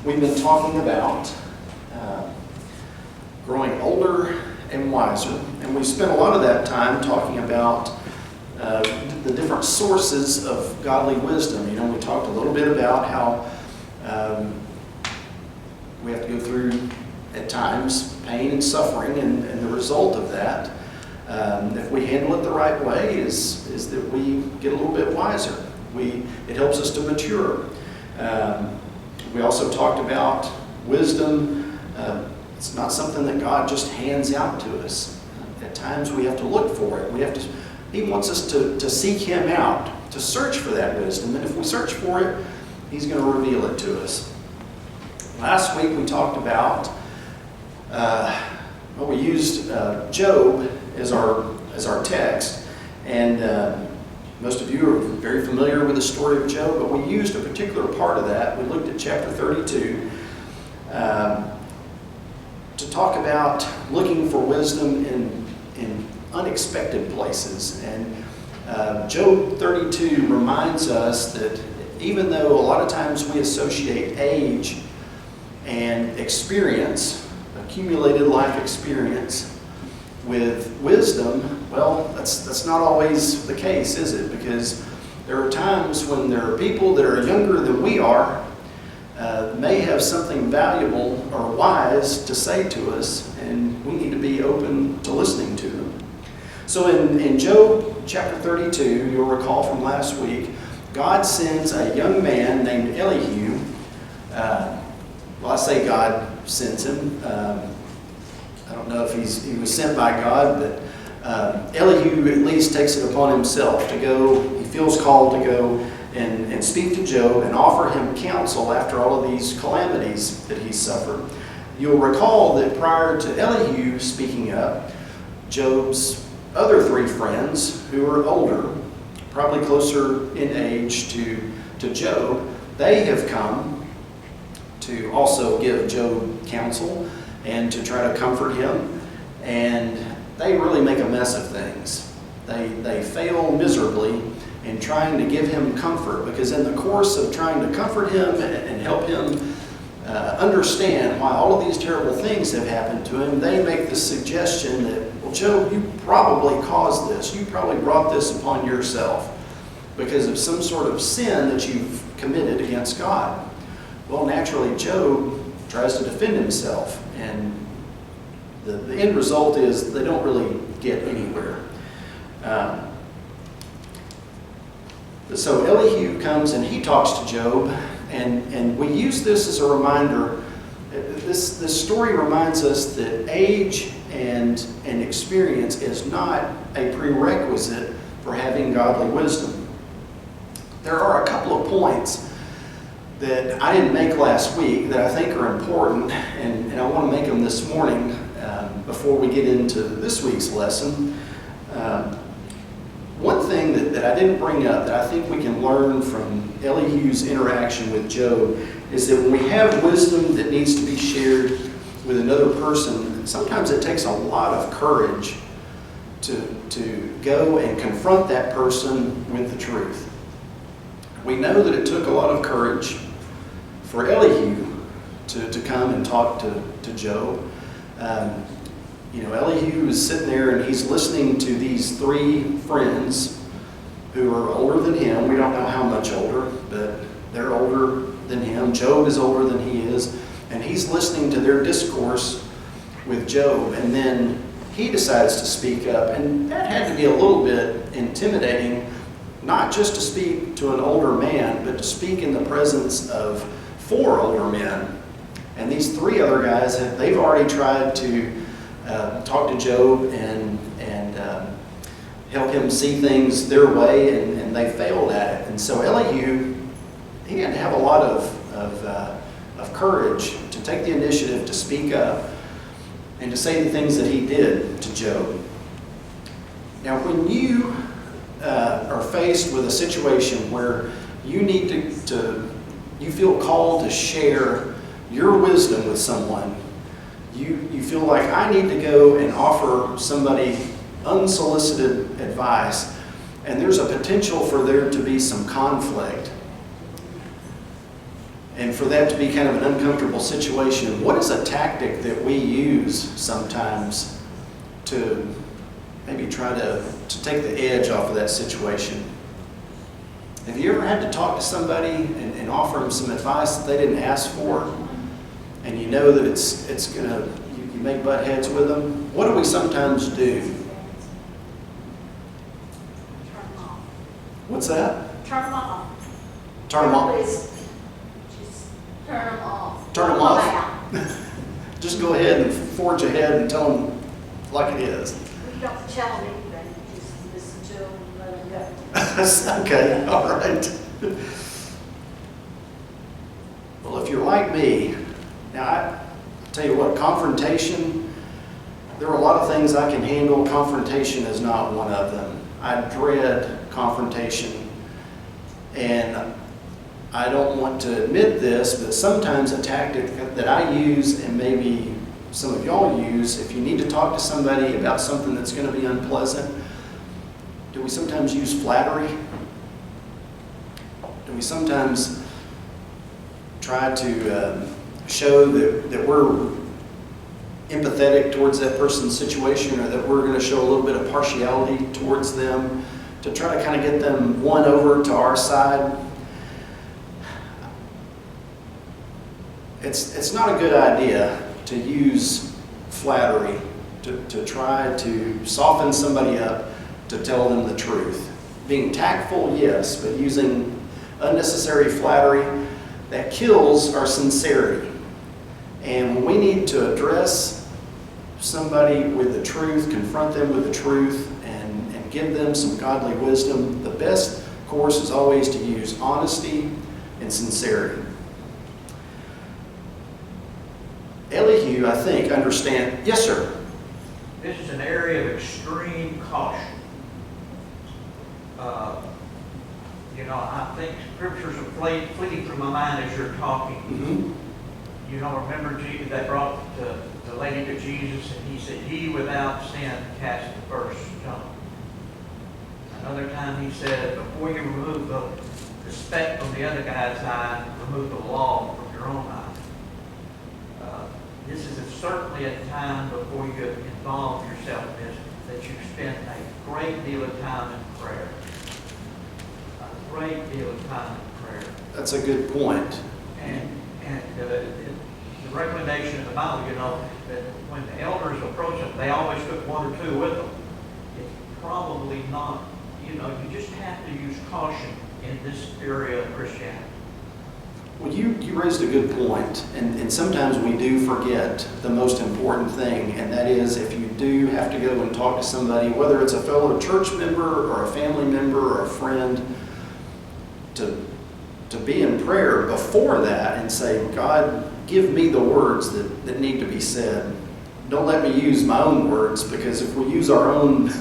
We've been talking about growing older and wiser, and we spent a lot of that time talking about the different sources of godly wisdom. You know, we talked a little bit about how we have to go through, at times, pain and suffering, and the result of that, if we handle it the right way, is that we get a little bit wiser. It helps us to mature. We also talked about wisdom. It's not something that God just hands out to us. At times we have to look for it. He wants us to seek Him out, to search for that wisdom. And if we search for it, He's going to reveal it to us. Last week we talked about, we used Job as our text. And most of you are very familiar with the story of Job, but we used a particular part of that. We looked at chapter 32 to talk about looking for wisdom in unexpected places. And Job 32 reminds us that even though a lot of times we associate age and experience, accumulated life experience, with wisdom, well, that's not always the case, is it? Because there are times when there are people that are younger than we are, may have something valuable or wise to say to us, and we need to be open to listening to them. So in Job chapter 32, you'll recall from last week, God sends a young man named Elihu. I say God sends him. I don't know if he was sent by God, but Elihu at least takes it upon himself to go. He feels called to go and speak to Job and offer him counsel after all of these calamities that he suffered. You'll recall that prior to Elihu speaking up, Job's other three friends, who were older, probably closer in age to Job, they have come to also give Job counsel and to try to comfort him, and they really make a mess of things. They fail miserably in trying to give him comfort, because in the course of trying to comfort him and help him understand why all of these terrible things have happened to him, they make the suggestion that, well, Job, you probably caused this. You probably brought this upon yourself because of some sort of sin that you've committed against God. Well, naturally, Job tries to defend himself, and the end result is they don't really get anywhere. So Elihu comes and he talks to Job, and we use this as a reminder. This story reminds us that age and experience is not a prerequisite for having godly wisdom. There are a couple of points that I didn't make last week that I think are important, and I want to make them this morning before we get into this week's lesson. One thing that I didn't bring up that I think we can learn from Elihu's interaction with Job is that when we have wisdom that needs to be shared with another person, sometimes it takes a lot of courage to go and confront that person with the truth. We know that it took a lot of courage for Elihu to come and talk to Job. Elihu is sitting there and he's listening to these three friends who are older than him. We don't know how much older, but they're older than him. Job is older than he is. And he's listening to their discourse with Job. And then he decides to speak up. And that had to be a little bit intimidating, not just to speak to an older man, but to speak in the presence of four older men. And these three other guys, they've already tried to talk to Job and help him see things their way, and they failed at it. And so Elihu, he had to have a lot of courage to take the initiative to speak up and to say the things that he did to Job. Now, when you are faced with a situation where you need you feel called to share your wisdom with someone, you feel like I need to go and offer somebody unsolicited advice, and there's a potential for there to be some conflict. and for that to be kind of an uncomfortable situation, what is a tactic that we use sometimes to maybe try to take the edge off of that situation? Have you ever had to talk to somebody and offer them some advice that they didn't ask for, and you know that it's gonna, you may butt heads with them? What do we sometimes do? Turn them off. What's that? Turn them off. Turn them off? Just turn them off. Turn them Pull off? out. Just go ahead and forge ahead and tell them like it is. You don't have to tell them anything, just listen to them and let them go. Okay, all right. Well, if you're like me, now I tell you what, confrontation, there are a lot of things I can handle. Confrontation is not one of them. I dread confrontation, and I don't want to admit this, but sometimes a tactic that I use, and maybe some of y'all use, if you need to talk to somebody about something that's going to be unpleasant, do we sometimes use flattery? Do we sometimes try to show that we're empathetic towards that person's situation, or that we're going to show a little bit of partiality towards them to try to kind of get them won over to our side? It's not a good idea to use flattery to try to soften somebody up, to tell them the truth. Being tactful, yes, but using unnecessary flattery, that kills our sincerity. And when we need to address somebody with the truth, confront them with the truth, and give them some godly wisdom, the best course is always to use honesty and sincerity. Elihu, I think, understand. Yes, sir. This is an area of extreme caution. I think scriptures are fleeting through my mind as you're talking. Mm-hmm. Remember Jesus, they brought the lady to Jesus, and he said, "He without sin cast the first stone." Another time he said, "Before you remove the speck from the other guy's eye, remove the log from your own eye." This is certainly a time before you involve yourself in this that you spend a great deal of time in prayer. A great deal of time in prayer. That's a good point. And the recommendation in the Bible, that when the elders approach them, they always took one or two with them. It's probably not, you just have to use caution in this area of Christianity. Well, you raised a good point, and sometimes we do forget the most important thing, and that is if you do have to go and talk to somebody, whether it's a fellow church member or a family member or a friend, to be in prayer before that and say, "God, give me the words that need to be said. Don't let me use my own words, because if we use our own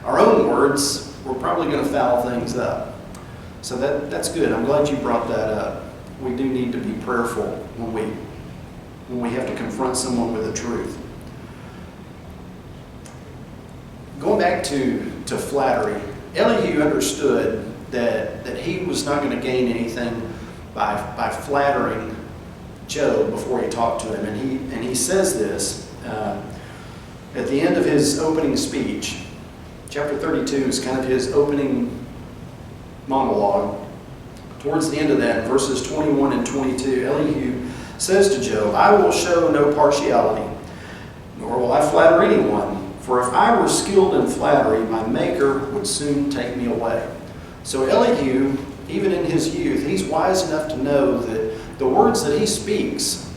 words, we're probably going to foul things up." So that's good. I'm glad you brought that up. We do need to be prayerful when we have to confront someone with the truth. Going back to flattery, Elihu understood that he was not going to gain anything by flattering Job before he talked to him, and he says this at the end of his opening speech. Chapter 32 is kind of his opening monologue. Towards the end of that, in verses 21 and 22, Elihu says to Job, "I will show no partiality, nor will I flatter anyone. For if I were skilled in flattery, my Maker would soon take me away." So Elihu, even in his youth, he's wise enough to know that the words that he speaks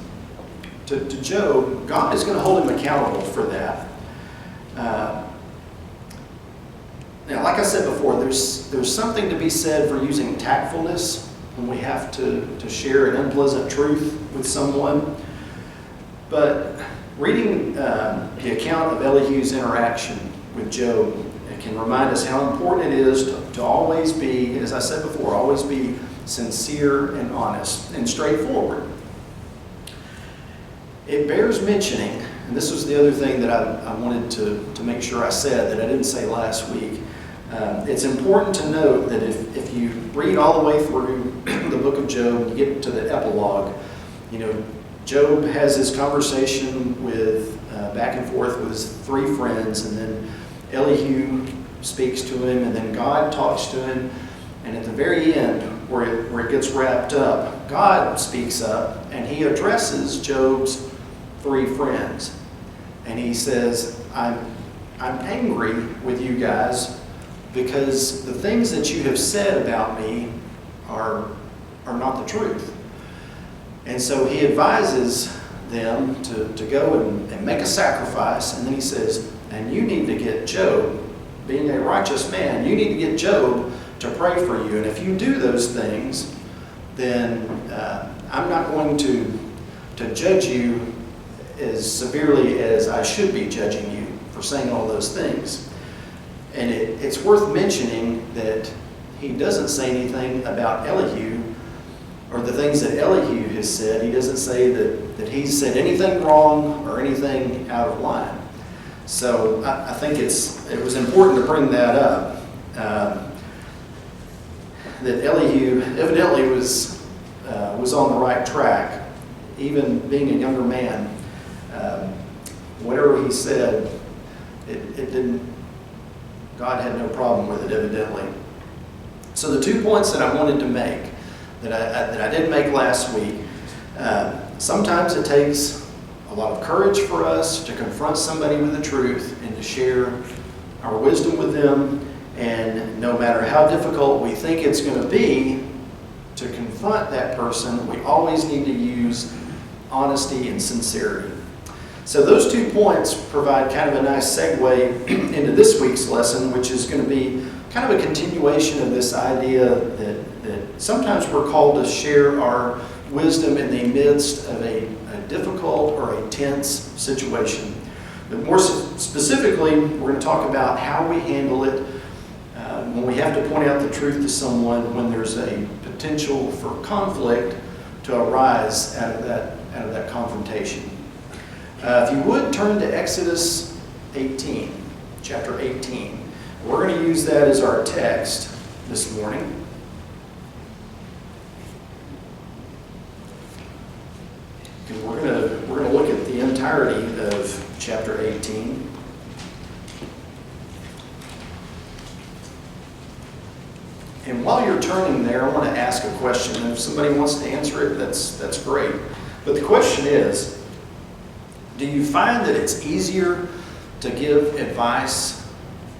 to Job, God is going to hold him accountable for that. Now, like I said before, there's something to be said for using tactfulness when we have to share an unpleasant truth with someone. But reading the account of Elihu's interaction with Job, it can remind us how important it is to always be, as I said before, always be sincere and honest and straightforward. It bears mentioning, and this was the other thing that I wanted to make sure I said that I didn't say last week, It's important to note that if you read all the way through the book of Job, and you get to the epilogue, Job has his conversation with, back and forth with his three friends, and then Elihu speaks to him, and then God talks to him, and at the very end, where it gets wrapped up, God speaks up, and he addresses Job's three friends. And he says, I'm angry with you guys because the things that you have said about me are not the truth. And so he advises them to go and make a sacrifice. And then he says, and you need to get Job, being a righteous man, you need to get Job to pray for you. And if you do those things, then I'm not going to judge you as severely as I should be judging you for saying all those things. And it's worth mentioning that he doesn't say anything about Elihu or the things that Elihu has said. He doesn't say that he's said anything wrong or anything out of line. So I think it was important to bring that up. That Elihu evidently was on the right track, even being a younger man. Whatever he said, it didn't. God had no problem with it, evidently. So the 2 points that I wanted to make, that I did make last week, sometimes it takes a lot of courage for us to confront somebody with the truth and to share our wisdom with them. And no matter how difficult we think it's going to be to confront that person, we always need to use honesty and sincerity. So those 2 points provide kind of a nice segue into this week's lesson, which is going to be kind of a continuation of this idea that sometimes we're called to share our wisdom in the midst of a difficult or a tense situation. But more specifically, we're going to talk about how we handle it when we have to point out the truth to someone when there's a potential for conflict to arise out of that confrontation. If you would, turn to Exodus 18, chapter 18. We're going to use that as our text this morning. And we're going to look at the entirety of chapter 18. And while you're turning there, I want to ask a question. And if somebody wants to answer it, that's great. But the question is, do you find that it's easier to give advice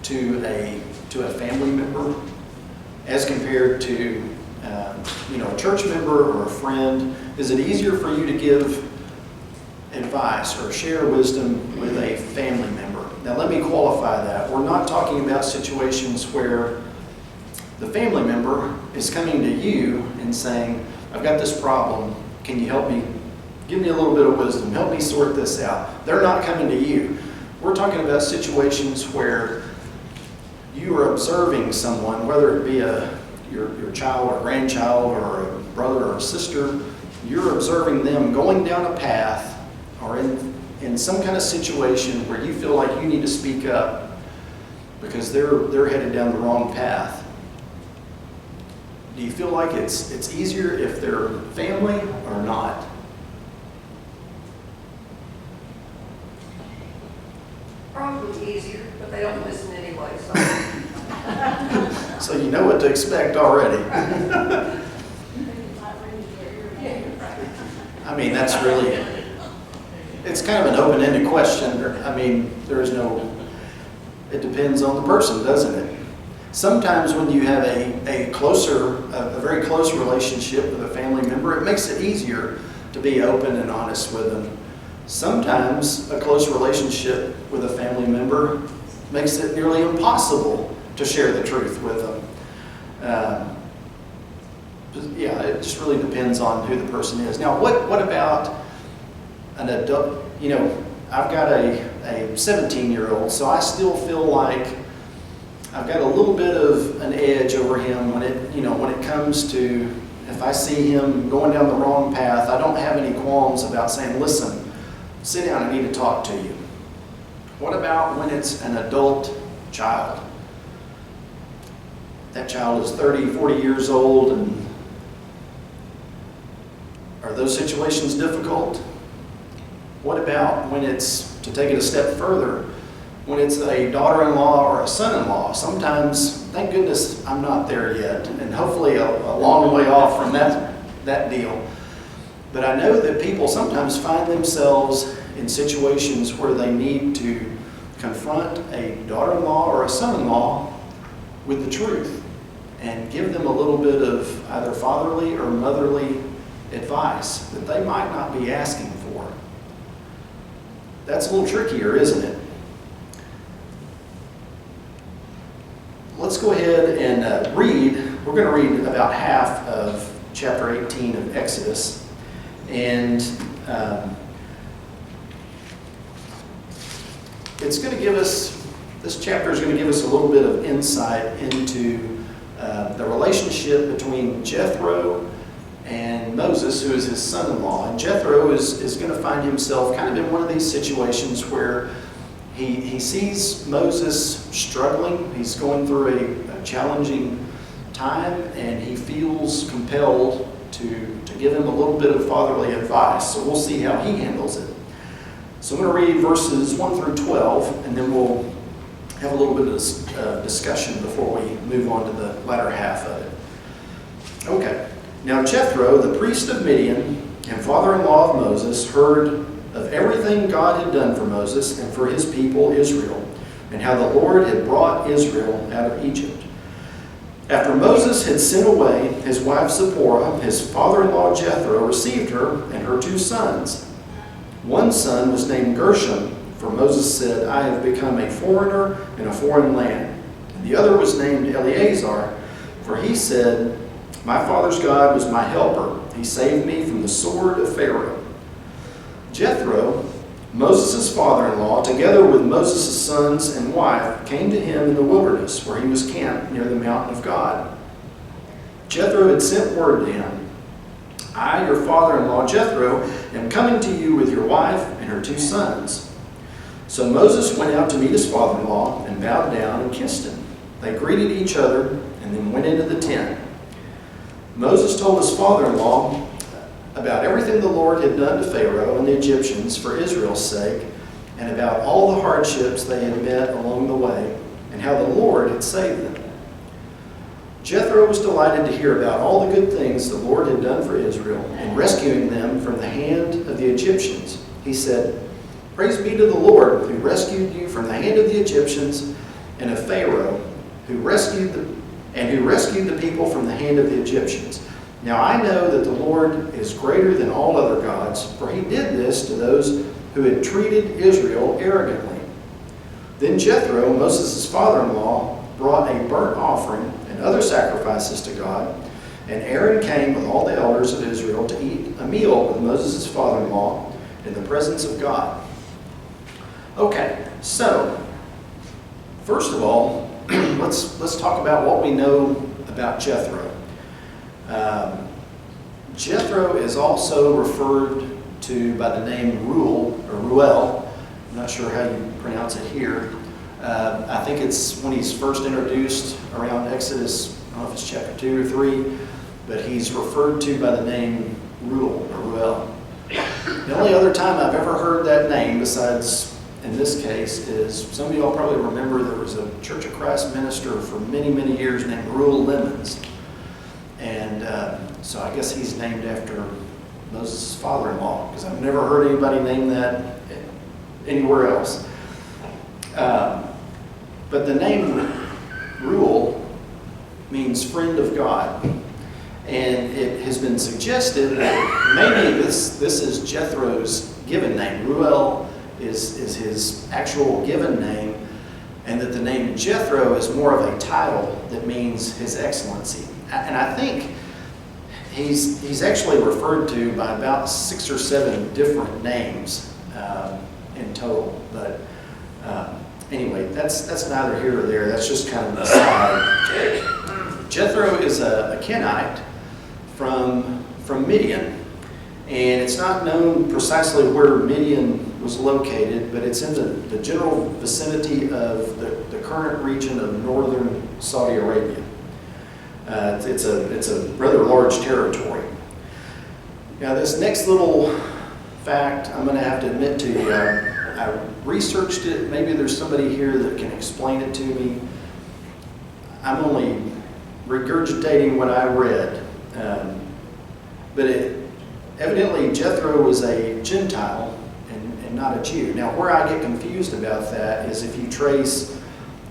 to a family member as compared to a church member or a friend? Is it easier for you to give advice or share wisdom with a family member? Now let me qualify that. We're not talking about situations where the family member is coming to you and saying, I've got this problem, can you help me? Give me a little bit of wisdom, help me sort this out. They're not coming to you. We're talking about situations where you are observing someone, whether it be your child or grandchild or a brother or a sister. You're observing them going down a path or in some kind of situation where you feel like you need to speak up because they're headed down the wrong path. Do you feel like it's easier if they're family or not? Probably easier, but they don't listen anyway, so. So you know what to expect already. I mean, that's really, it's kind of an open-ended question. I mean, it depends on the person, doesn't it? Sometimes when you have a very close relationship with a family member, it makes it easier to be open and honest with them. Sometimes a close relationship with a family member makes it nearly impossible to share the truth with them. It just really depends on who the person is. Now, what about an adult? I've got a 17-year-old, so I still feel like I've got a little bit of an edge over him when it comes to, if I see him going down the wrong path, I don't have any qualms about saying, listen, sit down, I need to talk to you. What about when it's an adult child? that child is 30, 40 years old, and are those situations difficult? What about when it's, to take it a step further, when it's a daughter-in-law or a son-in-law? Sometimes, thank goodness I'm not there yet, and hopefully a long way off from that deal. But I know that people sometimes find themselves in situations where they need to confront a daughter-in-law or a son-in-law with the truth and give them a little bit of either fatherly or motherly advice that they might not be asking for. That's a little trickier, isn't it? Let's go ahead and read. We're going to read about half of chapter 18 of Exodus. And it's going to give us, this chapter is going to give us a little bit of insight into the relationship between Jethro and Moses, who is his son-in-law. And Jethro is going to find himself kind of in one of these situations where he sees Moses struggling. He's going through a challenging time, and he feels compelled to give him a little bit of fatherly advice. So we'll see how he handles it. So I'm going to read verses 1 through 12, and then we'll have a little bit of discussion before we move on to the latter half of it. Okay. Now Jethro, the priest of Midian and father-in-law of Moses, heard of everything God had done for Moses and for his people Israel, and how the Lord had brought Israel out of Egypt. After Moses had sent away his wife Zipporah, his father-in-law Jethro received her and her 2 sons. One son was named Gershom, for Moses said, I have become a foreigner in a foreign land. And the other was named Eleazar, for he said, my father's God was my helper. He saved me from the sword of Pharaoh. Jethro, Moses' father-in-law, together with Moses' sons and wife, came to him in the wilderness where he was camped near the mountain of God. Jethro had sent word to him, I, your father-in-law Jethro, am coming to you with your wife and her 2 sons. So Moses went out to meet his father-in-law and bowed down and kissed him. They greeted each other and then went into the tent. Moses told his father-in-law about everything the Lord had done to Pharaoh and the Egyptians for Israel's sake, and about all the hardships they had met along the way, and how the Lord had saved them. Jethro was delighted to hear about all the good things the Lord had done for Israel in rescuing them from the hand of the Egyptians. He said, Praise be to the Lord who rescued you from the hand of the Egyptians and of Pharaoh, who rescued the people from the hand of the Egyptians. Now I know that the Lord is greater than all other gods, for he did this to those who had treated Israel arrogantly. Then Jethro, Moses' father-in-law, brought a burnt offering and other sacrifices to God, and Aaron came with all the elders of Israel to eat a meal with Moses' father-in-law in the presence of God. Okay, so first of all, let's talk about what we know about Jethro. Jethro is also referred to by the name Ruel. I'm not sure how you pronounce it here. I think it's when he's first introduced around Exodus, I don't know if it's chapter 2 or 3, but he's referred to by the name Ruel. The only other time I've ever heard that name, besides in this case, is some of y'all probably remember there was a Church of Christ minister for many, many years named Ruel Lemons. And so I guess he's named after Moses' father-in-law, because I've never heard anybody name that anywhere else. But the name Ruel means friend of God. And it has been suggested that maybe this is Jethro's given name. Ruel is his actual given name, and that the name Jethro is more of a title that means His Excellency. And I think he's actually referred to by about 6 or 7 different names in total. But anyway, that's neither here or there. That's just kind of an aside. Jethro is a Kenite from Midian, and it's not known precisely where Midian was located, but it's in the general vicinity of the current region of northern Saudi Arabia. It's a rather large territory. Now, this next little fact, I'm going to have to admit to you, I researched it. Maybe there's somebody here that can explain it to me. I'm only regurgitating what I read. But evidently Jethro was a Gentile and not a Jew. Now, where I get confused about that is if you trace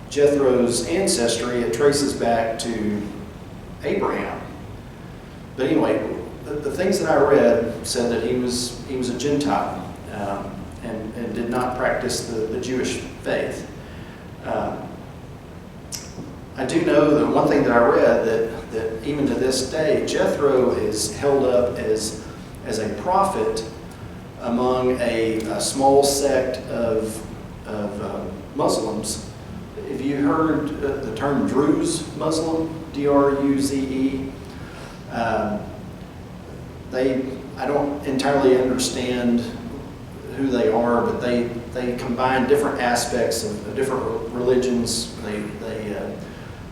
Jethro's ancestry, it traces back to Abraham. But anyway, the things that I read said that he was a Gentile and did not practice the Jewish faith. I do know that one thing that I read that even to this day, Jethro is held up as a prophet among a small sect of Muslims. Have you heard the term Druze Muslim? D-R-U-Z-E. I don't entirely understand who they are, but they combine different aspects of different religions. They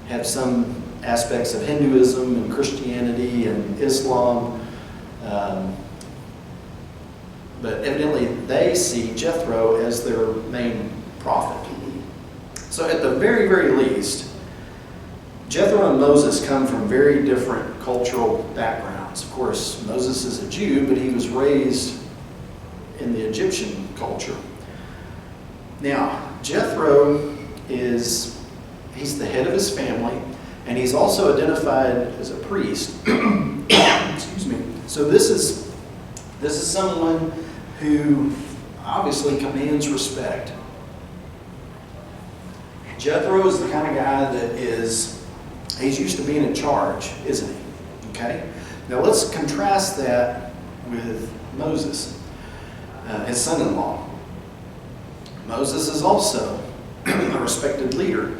have some aspects of Hinduism and Christianity and Islam. But evidently they see Jethro as their main prophet. So at the very, very least, Jethro and Moses come from very different cultural backgrounds. Of course, Moses is a Jew, but he was raised in the Egyptian culture. Now, Jethro he's the head of his family, and he's also identified as a priest. Excuse me. So this is someone who obviously commands respect. Jethro is the kind of guy that he's used to being in charge, isn't he? Okay? Now let's contrast that with Moses, his son-in-law. Moses is also a respected leader.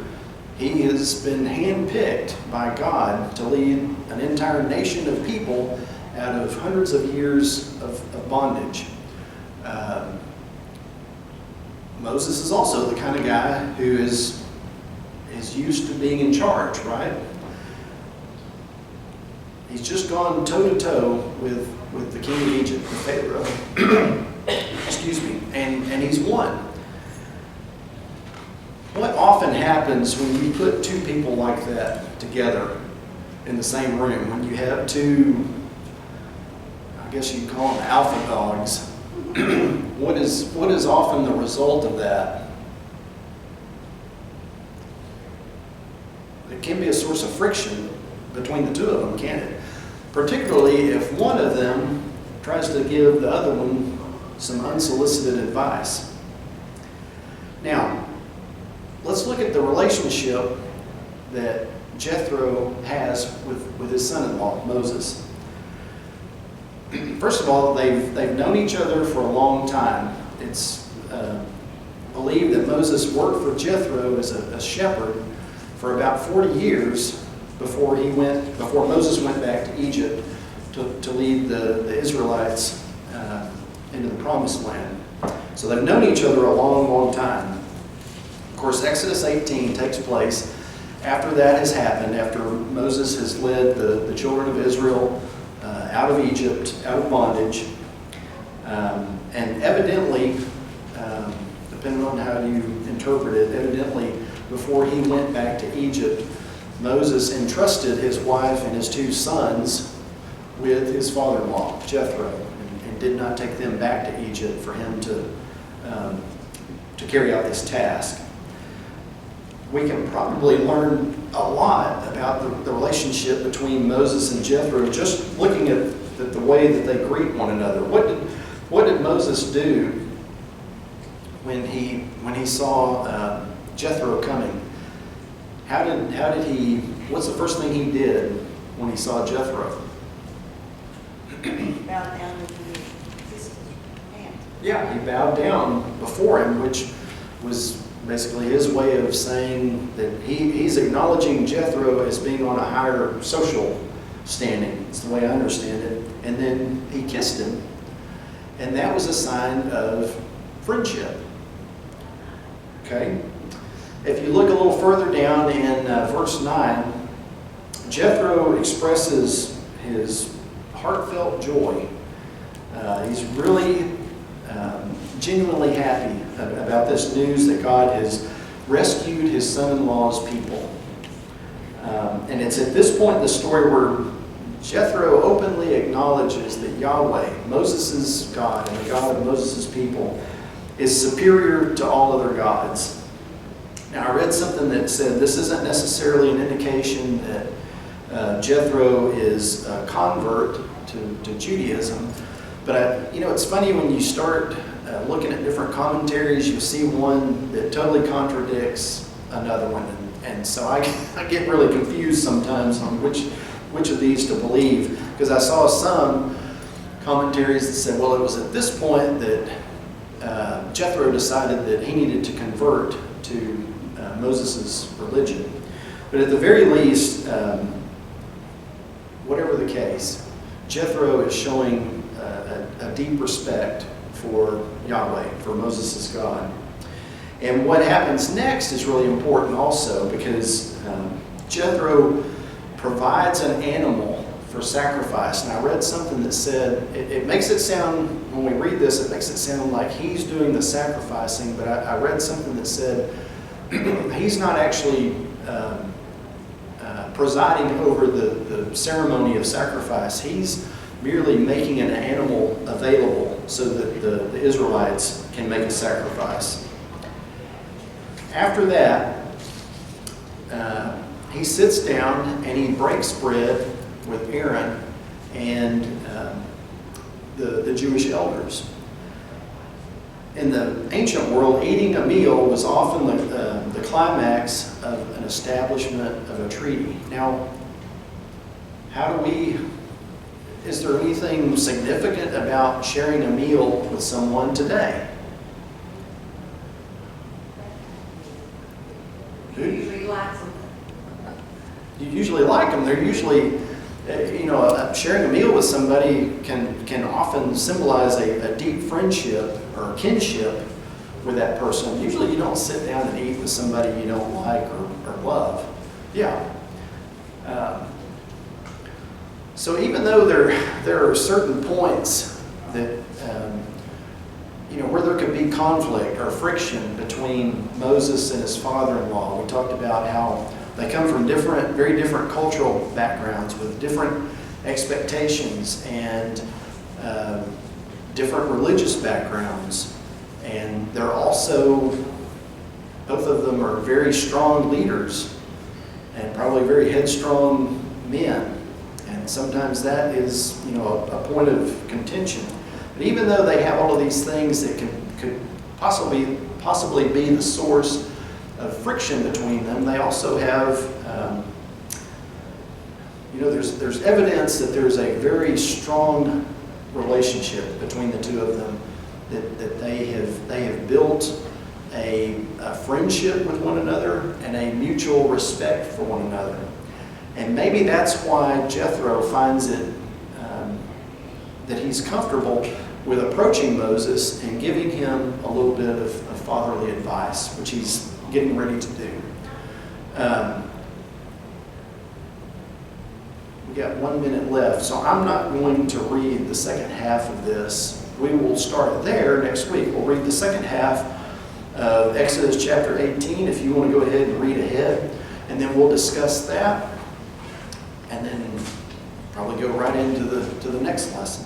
He has been handpicked by God to lead an entire nation of people out of hundreds of years of bondage. Moses is also the kind of guy who is used to being in charge, right? He's just gone toe-to-toe with the king of Egypt, the Pharaoh. Excuse me. And he's won. What often happens when you put two people like that together in the same room, when you have two, I guess you'd call them alpha dogs, what is often the result of that? It can be a source of friction between the two of them, can't it? Particularly if one of them tries to give the other one some unsolicited advice. Now, let's look at the relationship that Jethro has with his son-in-law, Moses. First of all, they've known each other for a long time. It's believed that Moses worked for Jethro as a shepherd for about 40 years before Moses went back to Egypt to lead the Israelites into the Promised Land. So they've known each other a long, long time. Of course, Exodus 18 takes place after that has happened, after Moses has led the children of Israel out of Egypt, out of bondage. And evidently, depending on how you interpret it, evidently before he went back to Egypt, Moses entrusted his wife and his two sons with his father-in-law, Jethro, and did not take them back to Egypt for him to carry out this task. We can probably learn a lot about the relationship between Moses and Jethro just looking at the way that they greet one another. What did Moses do when he saw Jethro coming? What's the first thing he did when he saw Jethro? Bowed down and kissed his hand. Yeah, he bowed down before him, which was basically his way of saying that he's acknowledging Jethro as being on a higher social standing. It's the way I understand it. And then he kissed him. And that was a sign of friendship. Okay? If you look a little further down in verse 9, Jethro expresses his heartfelt joy. He's really genuinely happy about this news that God has rescued his son-in-law's people. And it's at this point in the story where Jethro openly acknowledges that Yahweh, Moses' God and the God of Moses' people, is superior to all other gods. Now, I read something that said this isn't necessarily an indication that Jethro is a convert to Judaism, but it's funny when you start looking at different commentaries, you'll see one that totally contradicts another one, and so I get really confused sometimes on which of these to believe, because I saw some commentaries that said, well, it was at this point that Jethro decided that he needed to convert to Moses' religion. But at the very least, whatever the case, Jethro is showing a deep respect for Yahweh, for Moses' God. And what happens next is really important also, because Jethro provides an animal for sacrifice. And I read something that said, it makes it sound, when we read this, it makes it sound like he's doing the sacrificing, but I read something that said he's not actually presiding over the ceremony of sacrifice. He's merely making an animal available so that the Israelites can make a sacrifice. After that, he sits down and he breaks bread with Aaron and the Jewish elders. In the ancient world, eating a meal was often the climax of an establishment of a treaty. Now, is there anything significant about sharing a meal with someone today? You usually like them. You usually like them. They're usually, sharing a meal with somebody can often symbolize a deep friendship or kinship with that person. Usually you don't sit down and eat with somebody you don't like or love. Yeah. So even though there are certain points that, where there could be conflict or friction between Moses and his father-in-law, we talked about how they come from very different cultural backgrounds with different expectations and different religious backgrounds. And they're also, both of them are very strong leaders and probably very headstrong men. And sometimes that is, a point of contention. But even though they have all of these things that could possibly be the source of friction between them, they also have, there's evidence that there's a very strong relationship between the two of them, that they have built a friendship with one another and a mutual respect for one another. And maybe that's why Jethro finds it that he's comfortable with approaching Moses and giving him a little bit of fatherly advice, which he's getting ready to do. We got 1 minute left, so I'm not going to read the second half of this. We will start there next week. We'll read the second half of Exodus chapter 18, if you want to go ahead and read ahead, and then we'll discuss that, and then probably go right into the next lesson.